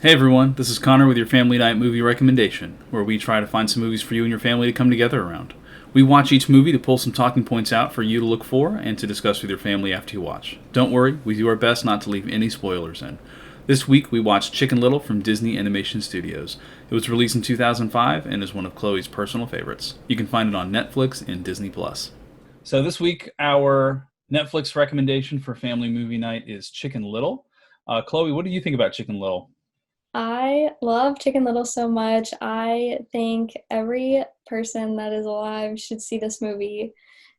Hey everyone, this is Connor with your Family Night Movie Recommendation, where we try to find some movies for you and your family to come together around. We watch each movie to pull some talking points out for you to look for and to discuss with your family after you watch. Don't worry, we do our best not to leave any spoilers in. This week we watched Chicken Little from Disney Animation Studios. It was released in 2005 and is one of Chloe's personal favorites. You can find it on Netflix and Disney Plus. So this week our Netflix recommendation for family movie night is Chicken Little. Chloe, what do you think about Chicken Little? I love Chicken Little so much. I think every person that is alive should see this movie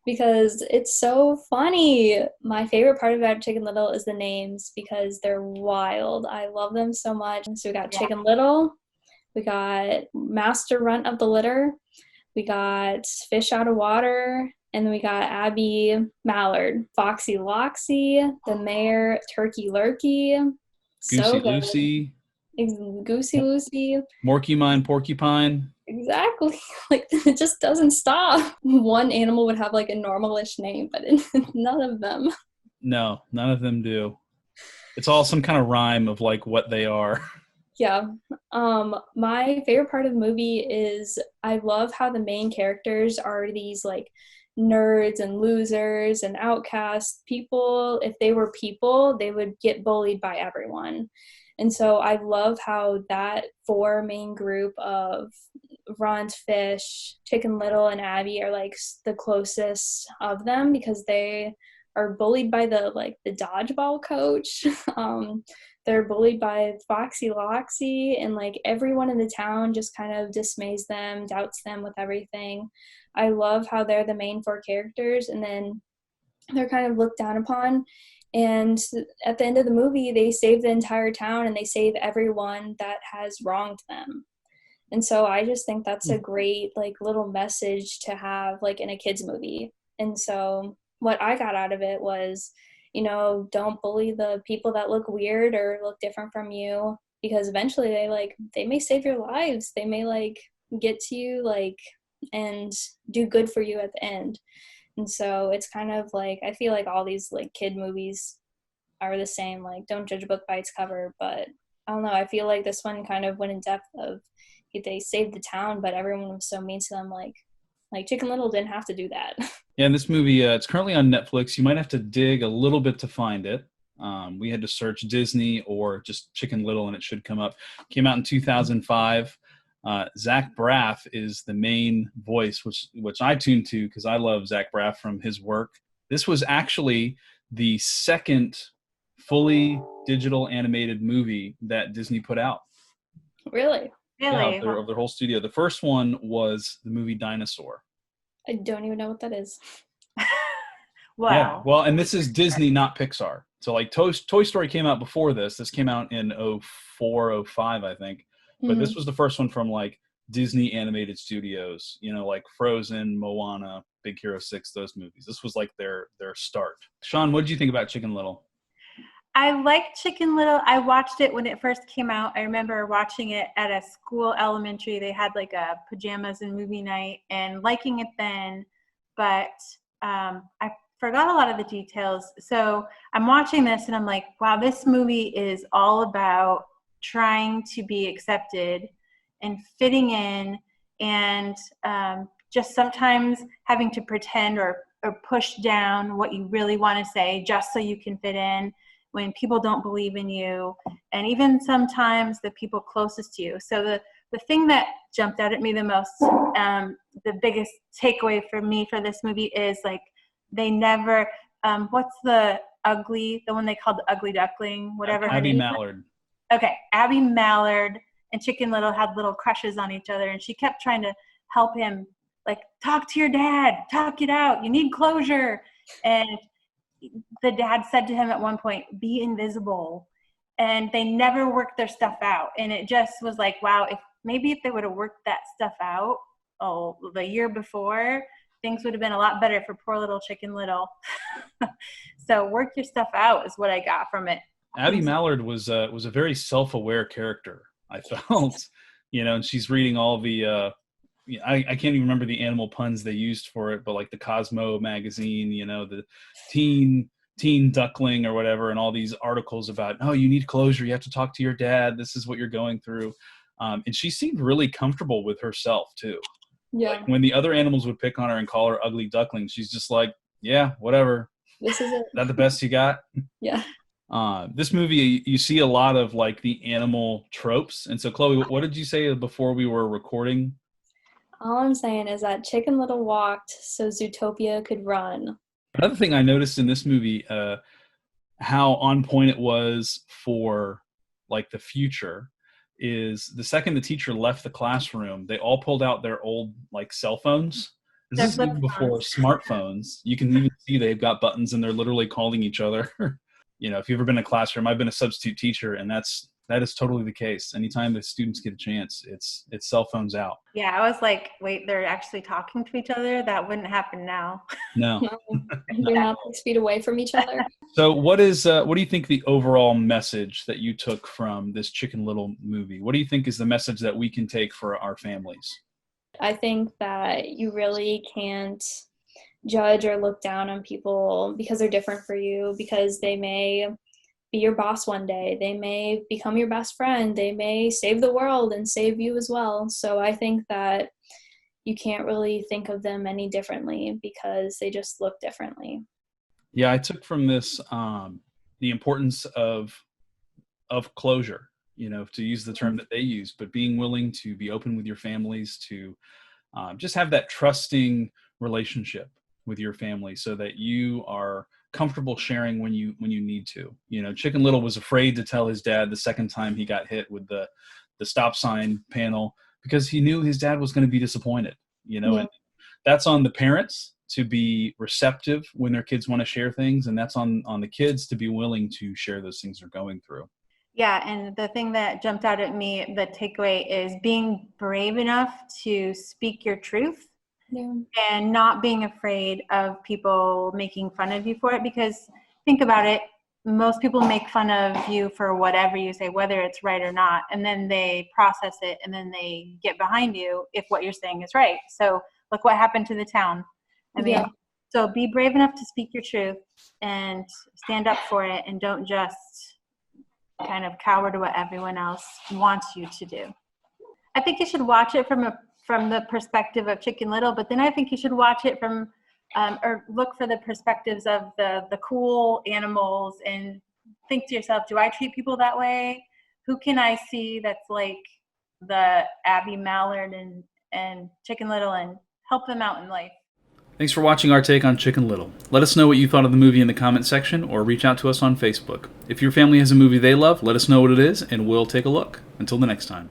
because it's so funny. My favorite part about Chicken Little is the names because they're wild. I love them so much. So we got Yeah. Chicken Little, we got Master Runt of the Litter, we got Fish Out of Water, and then we got Abby Mallard, Foxy Loxy, the Mayor, Turkey Lurkey. So Goosey good. Lucy, Goosey Lucy. Morky Mine, Porcupine. Exactly. Like it just doesn't stop. One animal would have like a normalish name, but none of them. No, none of them do. It's all some kind of rhyme of like what they are. Yeah. My favorite part of the movie is I love how the main characters are these like nerds and losers and outcasts people. If they were people, they would get bullied by everyone. And so I love how that four main group of Ron Fish, Chicken Little, and Abby are like the closest of them because they are bullied by the dodgeball coach. They're bullied by Foxy Loxy, and like everyone in the town just kind of dismays them, doubts them with everything. I love how they're the main four characters, and then they're kind of looked down upon. And at the end of the movie, they save the entire town and they save everyone that has wronged them. And so I just think that's a great like little message to have like in a kids movie. And so what I got out of it was, don't bully the people that look weird or look different from you because eventually they may save your lives. They may like get to you like and do good for you at the end. And so it's kind of like I feel like all these like kid movies are the same, like don't judge a book by its cover, but I don't know, I feel like this one kind of went in depth of they saved the town, but everyone was so mean to them, like Chicken Little didn't have to do that. Yeah, and this movie, it's currently on Netflix. You might have to dig a little bit to find it. We had to search Disney or just Chicken Little, and it should come up. Came out in 2005. Zach Braff is the main voice, which I tuned to because I love Zach Braff from his work. This was actually the second fully digital animated movie that Disney put out. Really? Yeah, Really? of their whole studio. The first one was the movie Dinosaur. I don't even know what that is. Wow. Yeah, well, and this is Disney, not Pixar. So like Toy Story came out before this. This came out in '04, '05, I think. But this was the first one from like Disney Animated Studios, like Frozen, Moana, Big Hero 6, those movies. This was like their start. Sean, what did you think about Chicken Little? I liked Chicken Little. I watched it when it first came out. I remember watching it at a school elementary. They had like a pajamas and movie night and liking it then, but I forgot a lot of the details. So I'm watching this and I'm like, wow, this movie is all about trying to be accepted and fitting in and just sometimes having to pretend or push down what you really want to say just so you can fit in when people don't believe in you, and even sometimes the people closest to you. So the thing that jumped out at me the most, the biggest takeaway for me for this movie is like they never, what's the one they called the ugly duckling, whatever her Abby name Mallard. was? Okay, Abby Mallard and Chicken Little had little crushes on each other, and she kept trying to help him, like, talk to your dad, talk it out, you need closure. And the dad said to him at one point, be invisible. And they never worked their stuff out. And it just was like, wow, if they would have worked that stuff out, the year before, things would have been a lot better for poor little Chicken Little. So work your stuff out is what I got from it. Abby Mallard was a very self-aware character, I felt. And she's reading all the I can't even remember the animal puns they used for it, but like the Cosmo magazine, the teen teen duckling or whatever, and all these articles about, oh, you need closure, you have to talk to your dad, this is what you're going through. And she seemed really comfortable with herself too. Yeah. Like when the other animals would pick on her and call her ugly duckling, she's just like, yeah, whatever. This is it. Is that the best you got? Yeah. This movie, you see a lot of like the animal tropes. And so, Chloe, what did you say before we were recording? All I'm saying is that Chicken Little walked so Zootopia could run. Another thing I noticed in this movie, how on point it was for like the future, is the second the teacher left the classroom, they all pulled out their old like cell phones. This is even before smartphones. You can even see they've got buttons and they're literally calling each other. You know, if you've ever been in a classroom, I've been a substitute teacher, and that is totally the case. Anytime the students get a chance, it's cell phones out. Yeah, I was like, wait, they're actually talking to each other? That wouldn't happen now. No. They're not 6 feet away from each other. So what do you think the overall message that you took from this Chicken Little movie? What do you think is the message that we can take for our families? I think that you really can't judge or look down on people because they're different for you, because they may be your boss one day. They may become your best friend. They may save the world and save you as well. So I think that you can't really think of them any differently because they just look differently. Yeah, I took from this the importance of closure, you know, to use the term that they use, but being willing to be open with your families, to just have that trusting relationship with your family so that you are comfortable sharing when you need to. You know, Chicken Little was afraid to tell his dad the second time he got hit with the stop sign panel because he knew his dad was going to be disappointed, you know. Yeah. And that's on the parents to be receptive when their kids want to share things, and that's on the kids to be willing to share those things they're going through. Yeah, and the thing that jumped out at me, the takeaway, is being brave enough to speak your truth. Yeah. And not being afraid of people making fun of you for it, because think about it, most people make fun of you for whatever you say, whether it's right or not, and then they process it and then they get behind you if what you're saying is right. So look what happened to the town. I mean, yeah. So be brave enough to speak your truth and stand up for it, and don't just kind of cower to what everyone else wants you to do. I think you should watch it from the perspective of Chicken Little, but then I think you should watch it from or look for the perspectives of the cool animals and think to yourself, do I treat people that way? Who can I see that's like the Abby Mallard and Chicken Little, and help them out in life? Thanks for watching our take on Chicken Little. Let us know what you thought of the movie in the comment section, or reach out to us on Facebook. If your family has a movie they love, let us know what it is, and we'll take a look. Until the next time.